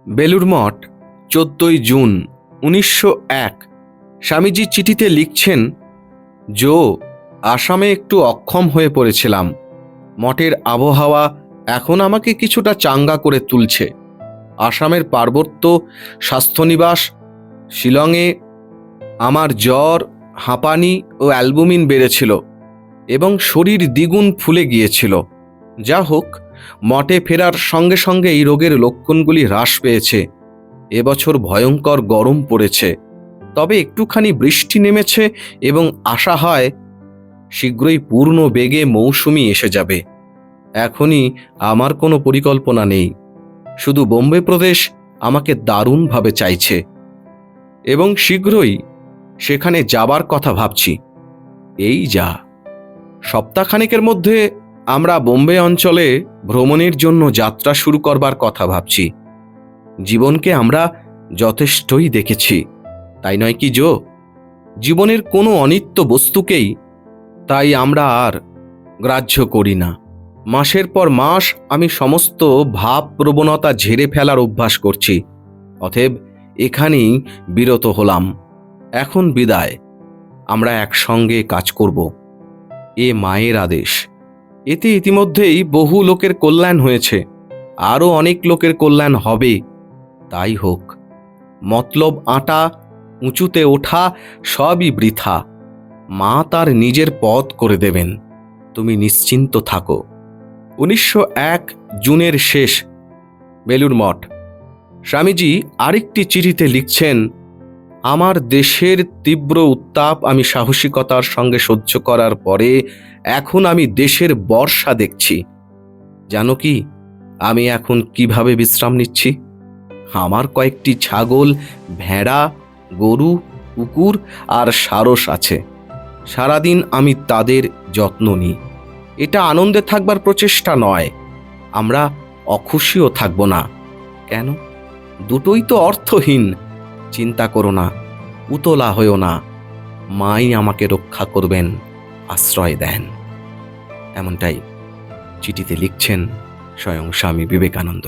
Belur Math, 14ই June 1901। Swamiji চিঠিতে লিখছেন, জো, আসামে একটু অক্ষম হয়ে পড়েছিলাম। মঠের আবহাওয়া এখন আমাকে কিছুটা চাঙ্গা করে তুলছে। আসামের পার্বত্য স্বাস্থ্যনিবাস শিলংয়ে আমার জ্বর, হাঁপানি ও অ্যালবুমিন বেড়েছিল এবং শরীর দ্বিগুণ ফুলে গিয়েছিল। যা হোক, মঠে ফেরার সঙ্গে সঙ্গে এই রোগের লক্ষণগুলি হ্রাস পেয়েছে। এবছর ভয়ঙ্কর গরম পড়েছে, তবে একটুখানি বৃষ্টি নেমেছে এবং আশা হয় শীঘ্রই পূর্ণ বেগে মৌসুমি এসে যাবে। এখনই আমার কোনো পরিকল্পনা নেই, শুধু বোম্বে প্রদেশ আমাকে দারুণভাবে চাইছে এবং শীঘ্রই সেখানে যাবার কথা ভাবছি। এই যা, সপ্তাহখানেকের মধ্যে আমরা বোম্বে অঞ্চলে ভ্রমণের জন্য যাত্রা শুরু করবার কথা ভাবছি। জীবনকে আমরা যথেষ্টই দেখেছি, তাই নয় কি জো? জীবনের কোনো অনিত্য বস্তুকেই তাই আমরা আর গ্রাহ্য করি না। মাসের পর মাস আমি সমস্ত ভাব প্রবণতা ঝেড়ে ফেলার অভ্যাস করছি। অতএব এখানেই বিরত হলাম। এখন বিদায়। আমরা একসঙ্গে কাজ করব। এ মায়ের আদেশ। এতে ইতিমধ্যেই বহু লোকের কল্যাণ হয়েছে, আরও অনেক লোকের কল্যাণ হবে। তাই হোক। মতলব আঁটা, উঁচুতে ওঠা সবই বৃথা। মা তার নিজের পথ করে দেবেন, তুমি নিশ্চিন্ত থাকো। 1901 জুনের শেষ। বেলুড় মঠ। স্বামীজি আরেকটি চিঠিতে লিখছেন, আমার দেশের তীব্র উত্তাপ আমি সাহসিকতার সঙ্গে সহ্য করার পরে এখন আমি দেশের বর্ষা দেখছি। জানো কি আমি এখন কিভাবে বিশ্রাম নিচ্ছি? আমার কয়েকটি ছাগল, ভেড়া, গরু, কুকুর আর সারস আছে। সারাদিন আমি তাদের যত্ন নিই। এটা আনন্দে থাকবার প্রচেষ্টা নয়। আমরা অখুশিও থাকব না। কেন? দুটোই তো অর্থহীন। চিন্তা করো না, উতলা হয়েও না। মাই আমাকে রক্ষা করবেন, আশ্রয় দেন। এমনটাই চিঠিতে লিখছেন স্বয়ং স্বামী বিবেকানন্দ।